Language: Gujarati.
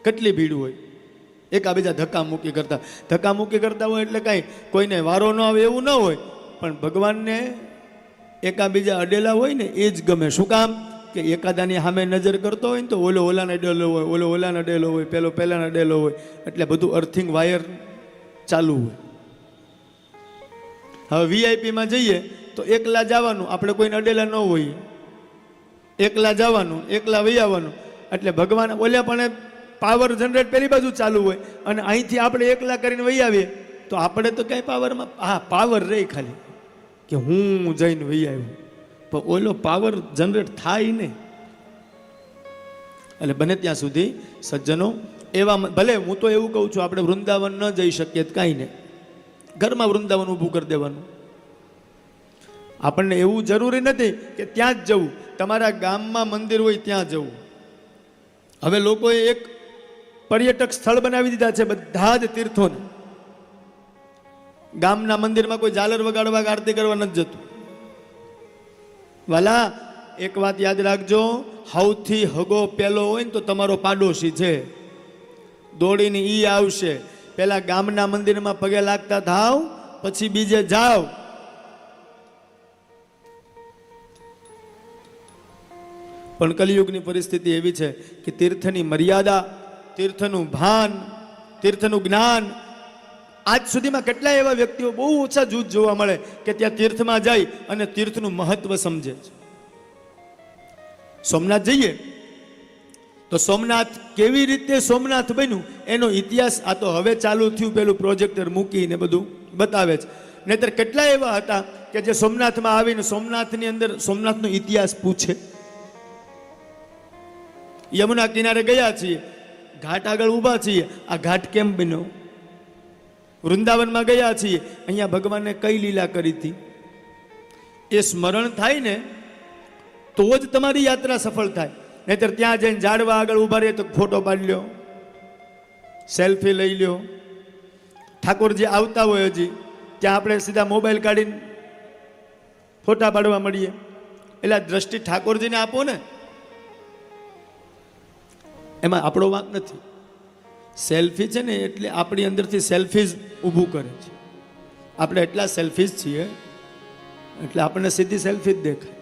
કેટલી ભીડ હોય, એકાબીજા ધક્કા મૂકી કરતા હોય એટલે કાંઈ કોઈને વારો ન આવે એવું ન હોય, પણ ભગવાનને એકાબીજા અડેલા હોય ને એ જ ગમે. શું કામ? કે એકાદાની સામે નજર કરતો હોય ને તો ઓલાને અડેલો હોય, ઓલાને અડેલો હોય, પેલાને અડેલો હોય, એટલે બધું અર્થિંગ વાયર ચાલુ હોય. હવે વીઆઈપીમાં જઈએ તો એકલા જવાનું, આપણે કોઈને અડેલા ન હોઈએ, એકલા જવાનું, એકલા વહી આવવાનું. એટલે ભગવાન ઓલા પણ પાવર જનરેટ પેલી બાજુ ચાલુ હોય, અને અહીંથી આપણે એકલા કરીને વહી આવીએ તો આપણે તો ક્યાંય પાવરમાં, હા પાવર રહી ખાલી કે હું જઈને વહી આવ્યો, પણ ઓલો પાવર જનરેટ થાય નહીં. એટલે બને ત્યાં સુધી સજ્જનો એવા, ભલે હું તો એવું કહું છું આપણે વૃંદાવન ન જઈ શકીએ તો કાંઈ નહીં, ઘરમાં વૃંદાવન ઊભું કરી દેવાનું. આપણને એવું જરૂરી નથી કે ત્યાં જ જવું, તમારા ગામમાં મંદિર હોય ત્યાં જવું. હવે લોકોએ એક પર્યટક સ્થળ બનાવી દીધા છે બધા જ તીર્થોને. ગામના મંદિરમાં કોઈ ઝાલર વગાડવા આરતી કરવા નથી જતું. વાલા એક વાત યાદ રાખજો, સૌથી હગો પેલો હોય ને તો તમારો પાડોશી છે, દોડીને ઈ આવશે. પેલા ગામના મંદિરમાં પગે લાગતા થાવ, પછી બીજે જાઓ. પણ કલિયુગની પરિસ્થિતિ એવી છે કે તીર્થની મર્યાદા, તીર્થનું ભાન, તીર્થનું જ્ઞાન, આજ સુધીમાં કેટલા એવા વ્યક્તિઓ બહુ ઓછા જૂથ જોવા મળે કે ત્યાં તીર્થમાં જાય અને તીર્થનું મહત્વ સમજે છે. સોમનાથ જઈએ તો સોમનાથ કેવી રીતે સોમનાથ બન્યું એનો ઇતિહાસ આ તો હવે ચાલુ થયું, પેલું પ્રોજેક્ટર મૂકીને બધું બતાવે છે. નહીતર કેટલા એવા હતા કે જે સોમનાથમાં આવીને સોમનાથની અંદર સોમનાથનો ઇતિહાસ પૂછે. યમુના કિનારે ગયા છીએ, ઘાટ આગળ ઊભા છીએ, આ ઘાટ કેમ બન્યો? વૃંદાવનમાં ગયા છીએ, અહીંયા ભગવાને કઈ લીલા કરી હતી, એ સ્મરણ થાય ને તો જ તમારી યાત્રા સફળ થાય. નહીતર ત્યાં જઈને ઝાડવા આગળ ઊભા રહીએ તો ફોટો પાડી લ્યો, સેલ્ફી લઈ લ્યો. ઠાકોરજી આવતા હોય હજી ત્યાં આપણે સીધા મોબાઈલ કાઢીને ફોટા પાડવા મળીએ. એટલે દ્રષ્ટિ ઠાકોરજીને આપો ને, એમાં આપણો વાંક નથી. સેલ્ફી છે ને એટલે આપણી અંદરથી સેલ્ફીઝ ઊભું કરે છે. આપણે એટલા સેલ્ફીઝ છીએ એટલે આપણને સીધી સેલ્ફી જ દેખાય.